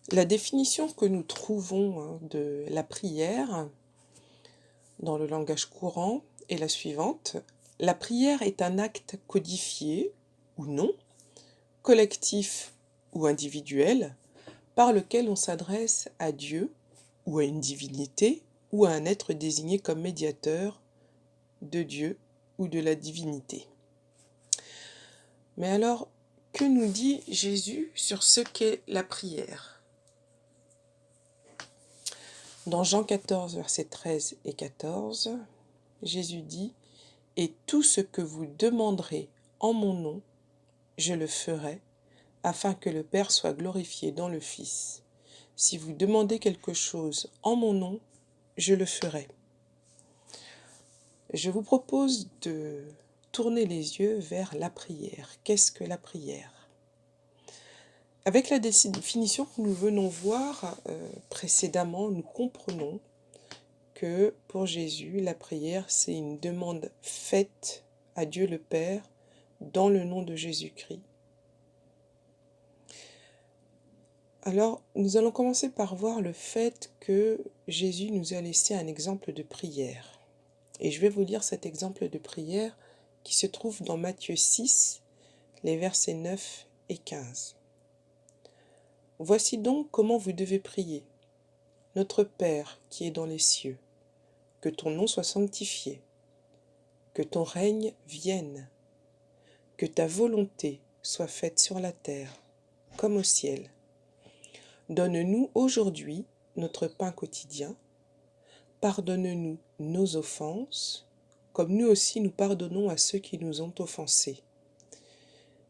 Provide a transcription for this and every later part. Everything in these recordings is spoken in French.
La définition que nous trouvons de la prière dans le langage courant est la suivante. La prière est un acte codifié ou non, collectif ou individuel, par lequel on s'adresse à Dieu ou à une divinité ou à un être désigné comme médiateur de Dieu ou de la divinité. Mais alors, que nous dit Jésus sur ce qu'est la prière ? Dans Jean 14, versets 13 et 14, Jésus dit « Et tout ce que vous demanderez en mon nom, je le ferai, afin que le Père soit glorifié dans le Fils. Si vous demandez quelque chose en mon nom, je le ferai. » Je vous propose de tourner les yeux vers la prière. Qu'est-ce que la prière ? Avec la définition que nous venons voir précédemment, nous comprenons que pour Jésus, la prière, c'est une demande faite à Dieu le Père dans le nom de Jésus-Christ. Alors, nous allons commencer par voir le fait que Jésus nous a laissé un exemple de prière. Et je vais vous lire cet exemple de prière qui se trouve dans Matthieu 6, les versets 9 et 15. Voici donc comment vous devez prier. Notre Père qui es dans les cieux, que ton nom soit sanctifié, que ton règne vienne, que ta volonté soit faite sur la terre comme au ciel. Donne-nous aujourd'hui notre pain quotidien. Pardonne-nous nos offenses, comme nous aussi nous pardonnons à ceux qui nous ont offensés.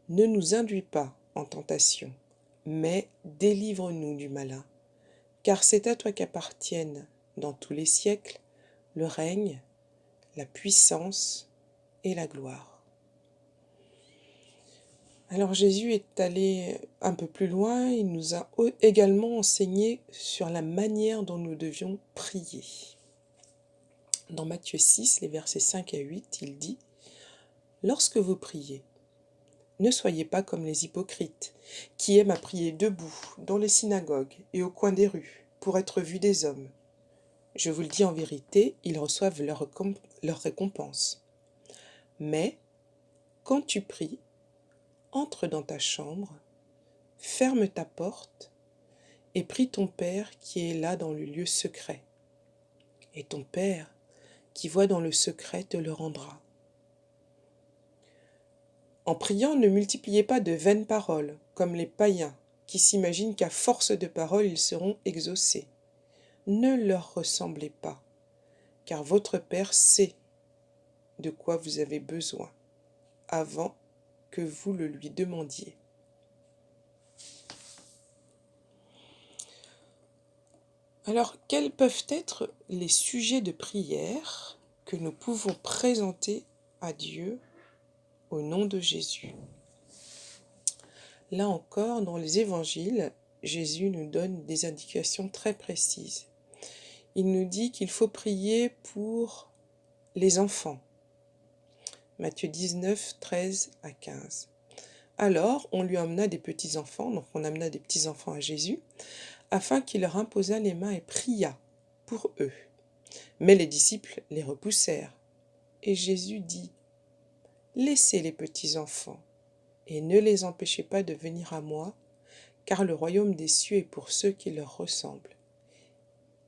Ne nous induis pas en tentation, mais délivre-nous du malin. Car c'est à toi qu'appartiennent, dans tous les siècles, le règne, la puissance et la gloire. Alors Jésus est allé un peu plus loin, il nous a également enseigné sur la manière dont nous devions prier. Dans Matthieu 6, les versets 5 à 8, il dit « Lorsque vous priez, ne soyez pas comme les hypocrites, qui aiment à prier debout, dans les synagogues et au coin des rues, pour être vus des hommes. Je vous le dis en vérité, ils reçoivent leur récompense. Mais, quand tu pries, entre dans ta chambre, ferme ta porte, et prie ton Père qui est là dans le lieu secret. Et ton Père, qui voit dans le secret, te le rendra. En priant, ne multipliez pas de vaines paroles, comme les païens, qui s'imaginent qu'à force de paroles, ils seront exaucés. Ne leur ressemblez pas, car votre Père sait de quoi vous avez besoin, avant que vous le lui demandiez. Alors, quels peuvent être les sujets de prière que nous pouvons présenter à Dieu au nom de Jésus ? Là encore, dans les évangiles, Jésus nous donne des indications très précises. Il nous dit qu'il faut prier pour les enfants. Matthieu 19, 13 à 15. Alors, on lui amena des petits-enfants, donc on amena des petits-enfants à Jésus, afin qu'il leur imposât les mains et pria pour eux. Mais les disciples les repoussèrent. Et Jésus dit, « Laissez les petits-enfants, et ne les empêchez pas de venir à moi, car le royaume des cieux est pour ceux qui leur ressemblent. »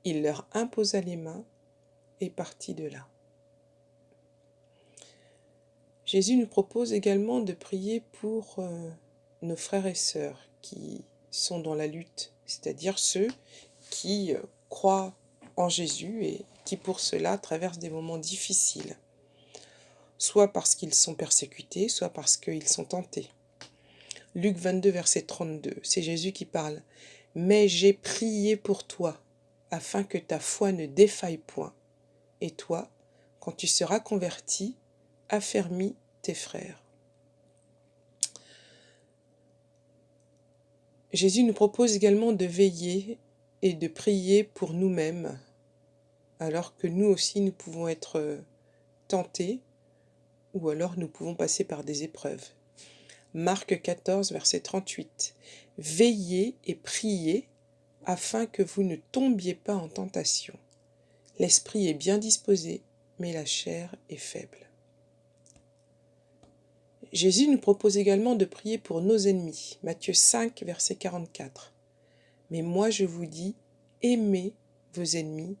Il leur imposa les mains et partit de là. Jésus nous propose également de prier pour nos frères et sœurs qui sont dans la lutte, c'est-à-dire ceux qui croient en Jésus et qui pour cela traversent des moments difficiles, soit parce qu'ils sont persécutés, soit parce qu'ils sont tentés. Luc 22, verset 32, c'est Jésus qui parle. « Mais j'ai prié pour toi, afin que ta foi ne défaille point. Et toi, quand tu seras converti, affermis tes frères. » Jésus nous propose également de veiller et de prier pour nous-mêmes, alors que nous aussi nous pouvons être tentés, ou alors nous pouvons passer par des épreuves. Marc 14, verset 38. « Veillez et priez afin que vous ne tombiez pas en tentation. L'esprit est bien disposé, mais la chair est faible. Jésus nous propose également de prier pour nos ennemis. Matthieu 5, verset 44. Mais moi je vous dis, aimez vos ennemis,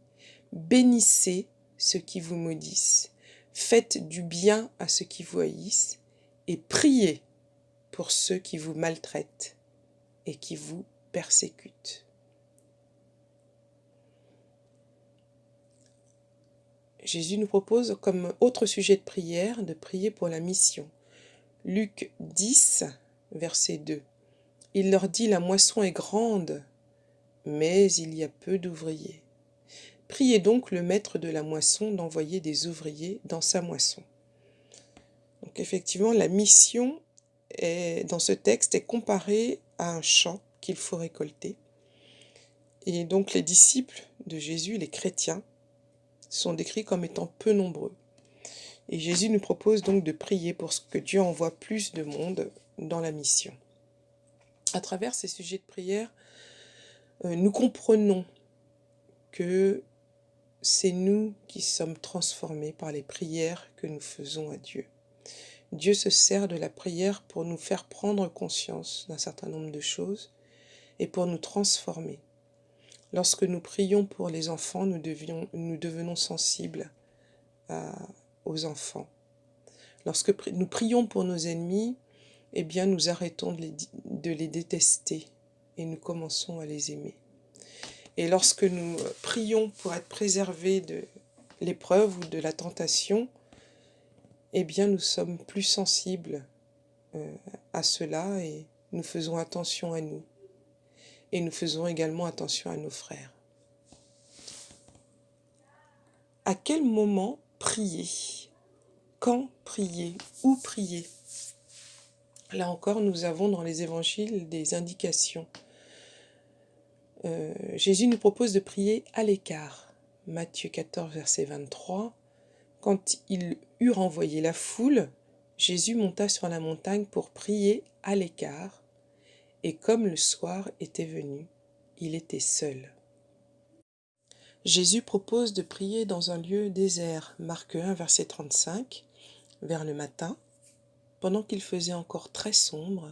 bénissez ceux qui vous maudissent, faites du bien à ceux qui vous haïssent, et priez pour ceux qui vous maltraitent et qui vous persécutent. Jésus nous propose comme autre sujet de prière de prier pour la mission. Luc 10, verset 2. Il leur dit, la moisson est grande, mais il y a peu d'ouvriers. Priez donc le maître de la moisson d'envoyer des ouvriers dans sa moisson. Donc effectivement, la mission dans ce texte est comparée à un champ qu'il faut récolter. Et donc les disciples de Jésus, les chrétiens, sont décrits comme étant peu nombreux. Et Jésus nous propose donc de prier pour que Dieu envoie plus de monde dans la mission. À travers ces sujets de prière, nous comprenons que c'est nous qui sommes transformés par les prières que nous faisons à Dieu. Dieu se sert de la prière pour nous faire prendre conscience d'un certain nombre de choses et pour nous transformer. Lorsque nous prions pour les enfants, nous devenons sensibles aux enfants. Lorsque nous prions pour nos ennemis, eh bien nous arrêtons de les détester et nous commençons à les aimer. Et lorsque nous prions pour être préservés de l'épreuve ou de la tentation, eh bien nous sommes plus sensibles à cela et nous faisons attention à nous. Et nous faisons également attention à nos frères. À quel moment prier? Quand prier? Où prier? Là encore, nous avons dans les évangiles des indications. Jésus nous propose de prier à l'écart. Matthieu 14, verset 23. Quand il eut renvoyé la foule, Jésus monta sur la montagne pour prier à l'écart. Et comme le soir était venu, il était seul. Jésus propose de prier dans un lieu désert. Marc 1, verset 35. Vers le matin, pendant qu'il faisait encore très sombre,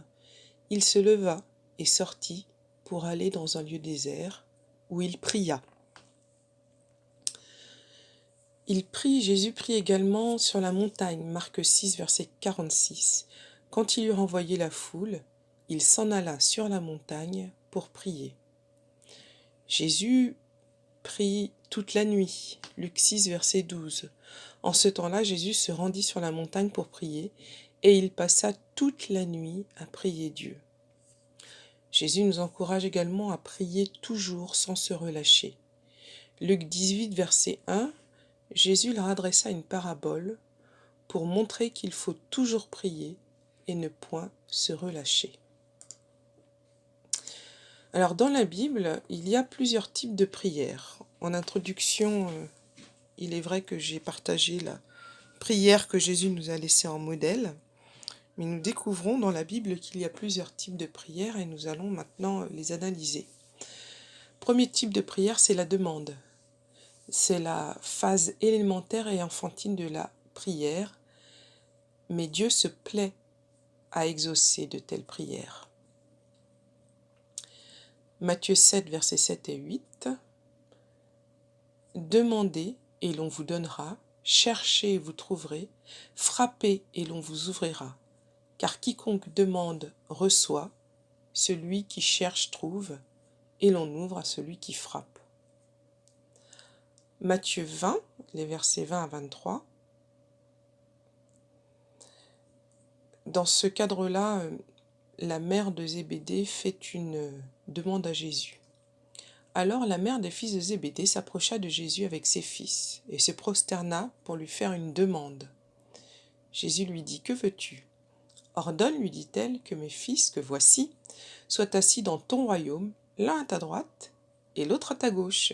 il se leva et sortit pour aller dans un lieu désert où il pria. Jésus prie également sur la montagne, Marc 6, verset 46. Quand il eut renvoyé la foule, il s'en alla sur la montagne pour prier. Jésus prie toute la nuit, Luc 6, verset 12. En ce temps-là, Jésus se rendit sur la montagne pour prier, et il passa toute la nuit à prier Dieu. Jésus nous encourage également à prier toujours sans se relâcher. Luc 18, verset 1, Jésus leur adressa une parabole pour montrer qu'il faut toujours prier et ne point se relâcher. Alors dans la Bible, il y a plusieurs types de prières. En introduction, il est vrai que j'ai partagé la prière que Jésus nous a laissée en modèle, mais nous découvrons dans la Bible qu'il y a plusieurs types de prières et nous allons maintenant les analyser. Premier type de prière, c'est la demande. C'est la phase élémentaire et enfantine de la prière, mais Dieu se plaît à exaucer de telles prières. Matthieu 7, versets 7 et 8. Demandez et l'on vous donnera, cherchez et vous trouverez, frappez et l'on vous ouvrira. Car quiconque demande reçoit, celui qui cherche trouve, et l'on ouvre à celui qui frappe. Matthieu 20, les versets 20 à 23. Dans ce cadre-là, la mère de Zébédée fait une demande à Jésus. Alors la mère des fils de Zébédée s'approcha de Jésus avec ses fils et se prosterna pour lui faire une demande. Jésus lui dit, « Que veux-tu ? Ordonne, lui dit-elle, que mes fils, que voici, soient assis dans ton royaume, l'un à ta droite et l'autre à ta gauche. »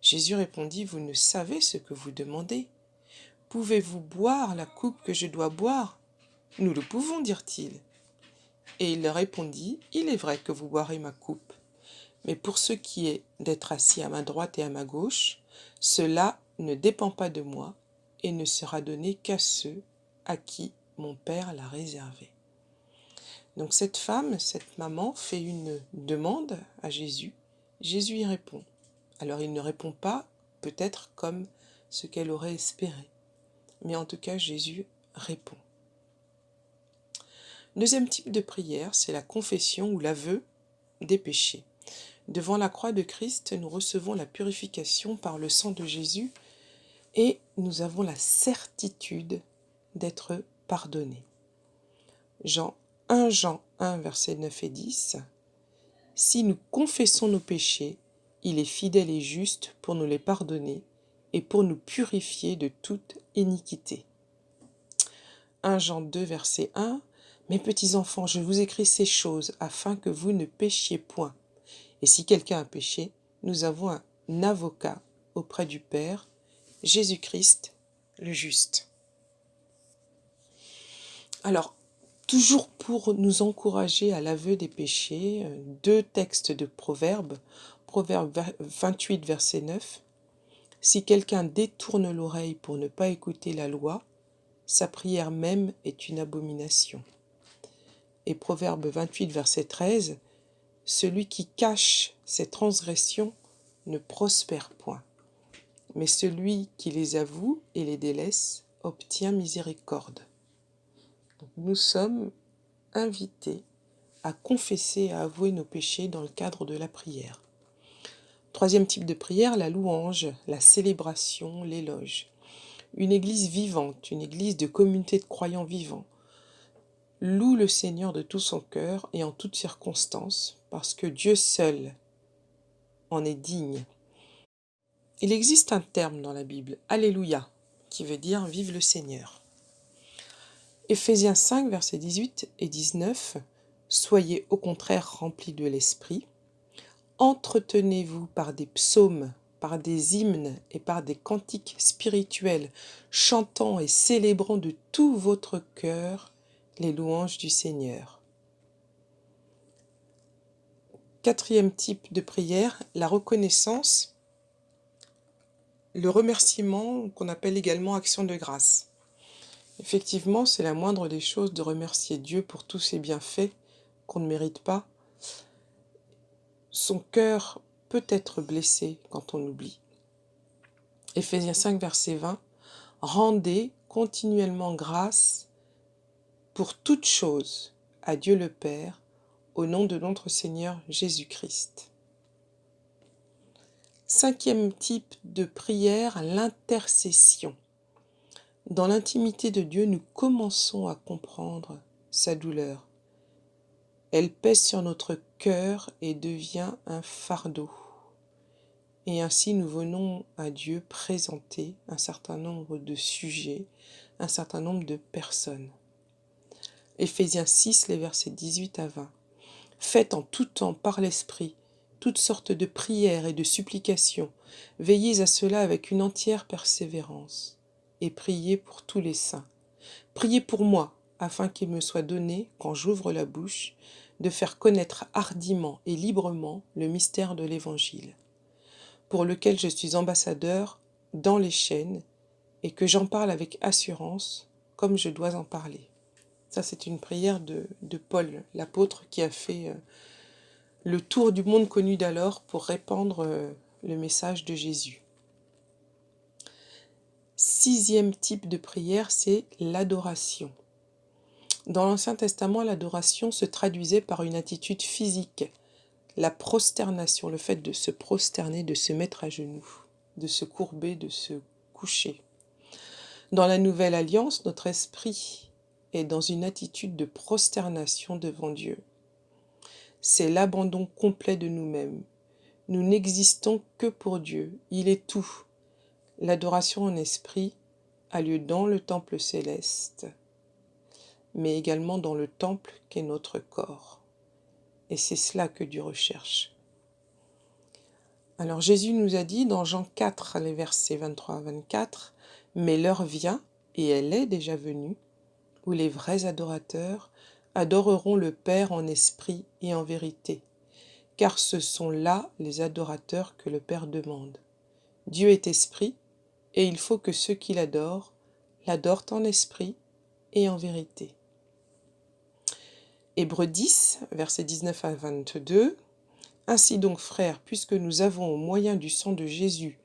Jésus répondit, « Vous ne savez ce que vous demandez. Pouvez-vous boire la coupe que je dois boire ? Nous le pouvons, dirent-ils. Et il leur répondit, « Il est vrai que vous boirez ma coupe. Mais pour ce qui est d'être assis à ma droite et à ma gauche, cela ne dépend pas de moi et ne sera donné qu'à ceux à qui mon Père l'a réservé. Donc cette femme, cette maman, fait une demande à Jésus. Jésus y répond. Alors il ne répond pas peut-être comme ce qu'elle aurait espéré. Mais en tout cas, Jésus répond. Deuxième type de prière, c'est la confession ou l'aveu des péchés. Devant la croix de Christ, nous recevons la purification par le sang de Jésus et nous avons la certitude d'être pardonnés. 1 Jean 1, versets 9 et 10. Si nous confessons nos péchés, il est fidèle et juste pour nous les pardonner et pour nous purifier de toute iniquité. 1 Jean 2, verset 1. Mes petits enfants, je vous écris ces choses afin que vous ne péchiez point. Et si quelqu'un a péché, nous avons un avocat auprès du Père, Jésus-Christ, le juste. Alors, toujours pour nous encourager à l'aveu des péchés, 2 textes de Proverbes. Proverbe 28, verset 9. Si quelqu'un détourne l'oreille pour ne pas écouter la loi, sa prière même est une abomination. Et Proverbe 28, verset 13. Celui qui cache ses transgressions ne prospère point, mais celui qui les avoue et les délaisse obtient miséricorde. Donc, nous sommes invités à confesser et à avouer nos péchés dans le cadre de la prière. Troisième type de prière, la louange, la célébration, l'éloge. Une église vivante, une église de communauté de croyants vivants, loue le Seigneur de tout son cœur et en toutes circonstances, parce que Dieu seul en est digne. Il existe un terme dans la Bible, Alléluia, qui veut dire vive le Seigneur. Éphésiens 5, versets 18 et 19, soyez au contraire remplis de l'Esprit, entretenez-vous par des psaumes, par des hymnes et par des cantiques spirituels, chantant et célébrant de tout votre cœur les louanges du Seigneur. Quatrième type de prière, la reconnaissance, le remerciement qu'on appelle également action de grâce. Effectivement, c'est la moindre des choses de remercier Dieu pour tous ses bienfaits qu'on ne mérite pas. Son cœur peut être blessé quand on oublie. Éphésiens 5, verset 20. Rendez continuellement grâce pour toutes choses à Dieu le Père, au nom de notre Seigneur Jésus-Christ. Cinquième type de prière, l'intercession. Dans l'intimité de Dieu, nous commençons à comprendre sa douleur. Elle pèse sur notre cœur et devient un fardeau. Et ainsi nous venons à Dieu présenter un certain nombre de sujets, un certain nombre de personnes. Éphésiens 6, les versets 18 à 20. Faites en tout temps par l'Esprit toutes sortes de prières et de supplications. Veillez à cela avec une entière persévérance. Et priez pour tous les saints. Priez pour moi, afin qu'il me soit donné, quand j'ouvre la bouche, de faire connaître hardiment et librement le mystère de l'Évangile, pour lequel je suis ambassadeur dans les chaînes, et que j'en parle avec assurance, comme je dois en parler. Ça, c'est une prière de Paul, l'apôtre qui a fait le tour du monde connu d'alors pour répandre le message de Jésus. Sixième type de prière, c'est l'adoration. Dans l'Ancien Testament, l'adoration se traduisait par une attitude physique, la prosternation, le fait de se prosterner, de se mettre à genoux, de se courber, de se coucher. Dans la Nouvelle Alliance, notre esprit est dans une attitude de prosternation devant Dieu. C'est l'abandon complet de nous-mêmes. Nous n'existons que pour Dieu. Il est tout. L'adoration en esprit a lieu dans le temple céleste, mais également dans le temple qu'est notre corps. Et c'est cela que Dieu recherche. Alors Jésus nous a dit dans Jean 4, les versets 23 à 24, « Mais l'heure vient, et elle est déjà venue, où les vrais adorateurs adoreront le Père en esprit et en vérité, car ce sont là les adorateurs que le Père demande. Dieu est esprit, et il faut que ceux qui l'adorent en esprit et en vérité. Hébreux 10, versets 19 à 22. Ainsi donc, frères, puisque nous avons au moyen du sang de Jésus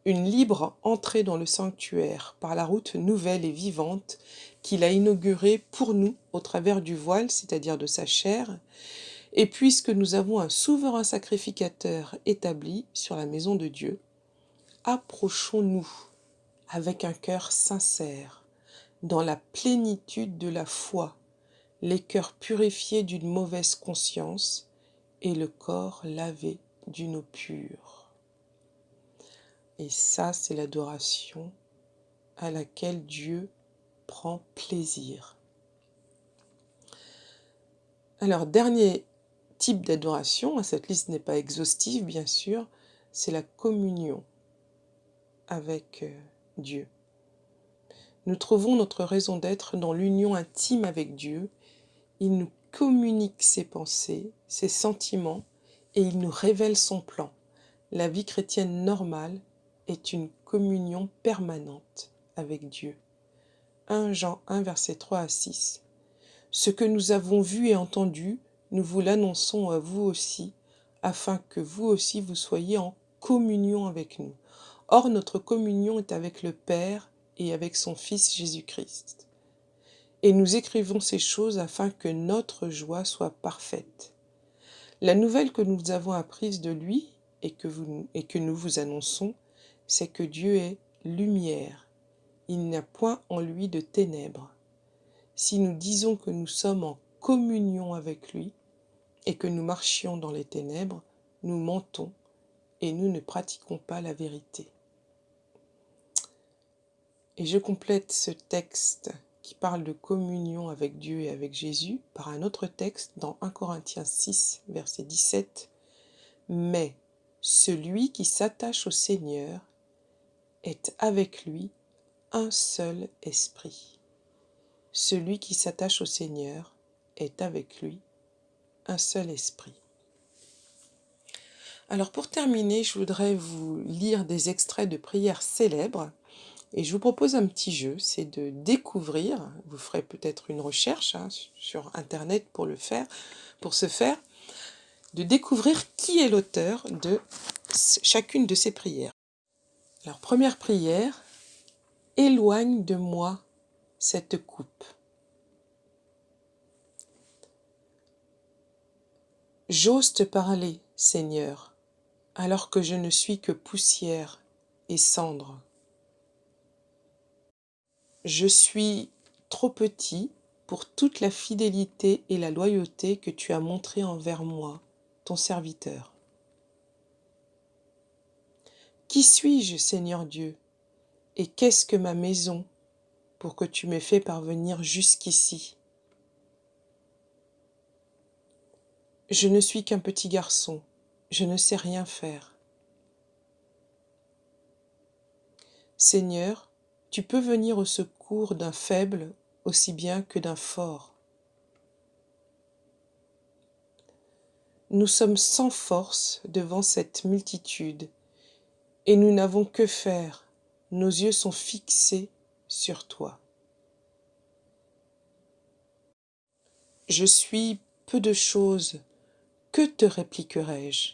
une libre entrée dans le sanctuaire par la route nouvelle et vivante qu'il a inaugurée pour nous au travers du voile, c'est-à-dire de sa chair, et puisque nous avons un souverain sacrificateur établi sur la maison de Dieu, approchons-nous avec un cœur sincère, dans la plénitude de la foi, les cœurs purifiés d'une mauvaise conscience et le corps lavé d'une eau pure. Et ça, c'est l'adoration à laquelle Dieu prend plaisir. Alors, dernier type d'adoration, cette liste n'est pas exhaustive bien sûr, c'est la communion avec Dieu. Nous trouvons notre raison d'être dans l'union intime avec Dieu. Il nous communique ses pensées, ses sentiments, et il nous révèle son plan. La vie chrétienne normale est une communion permanente avec Dieu. 1 Jean 1, versets 3 à 6. Ce que nous avons vu et entendu, nous vous l'annonçons à vous aussi, afin que vous aussi vous soyez en communion avec nous. Or, notre communion est avec le Père et avec son Fils Jésus-Christ. Et nous écrivons ces choses afin que notre joie soit parfaite. La nouvelle que nous avons apprise de lui et que nous vous annonçons, c'est que Dieu est lumière. Il n'y a point en lui de ténèbres. Si nous disons que nous sommes en communion avec lui et que nous marchions dans les ténèbres, nous mentons et nous ne pratiquons pas la vérité. Et je complète ce texte qui parle de communion avec Dieu et avec Jésus par un autre texte dans 1 Corinthiens 6, verset 17. Mais celui qui s'attache au Seigneur est avec lui un seul esprit. Celui qui s'attache au Seigneur est avec lui un seul esprit. Alors pour terminer, je voudrais vous lire des extraits de prières célèbres et je vous propose un petit jeu, c'est de découvrir, vous ferez peut-être une recherche sur internet pour ce faire, de découvrir qui est l'auteur de chacune de ces prières. Alors première prière, éloigne de moi cette coupe. J'ose te parler, Seigneur, alors que je ne suis que poussière et cendre. Je suis trop petit pour toute la fidélité et la loyauté que tu as montrée envers moi, ton serviteur. Qui suis-je, Seigneur Dieu, et qu'est-ce que ma maison pour que tu m'aies fait parvenir jusqu'ici? Je ne suis qu'un petit garçon, je ne sais rien faire. Seigneur, tu peux venir au secours d'un faible aussi bien que d'un fort. Nous sommes sans force devant cette multitude, et nous n'avons que faire, nos yeux sont fixés sur toi. Je suis peu de choses, que te répliquerai-je?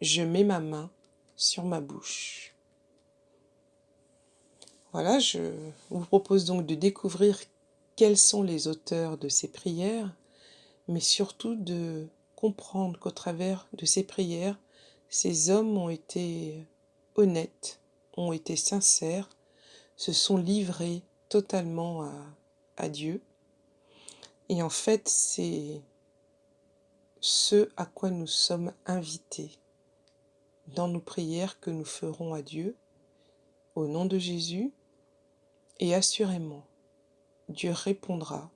Je mets ma main sur ma bouche. Voilà, je vous propose donc de découvrir quels sont les auteurs de ces prières, mais surtout de comprendre qu'au travers de ces prières, ces hommes ont été honnêtes, ont été sincères, se sont livrés totalement à Dieu. Et en fait, c'est ce à quoi nous sommes invités dans nos prières que nous ferons à Dieu, au nom de Jésus, et assurément, Dieu répondra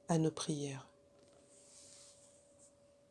à nos prières.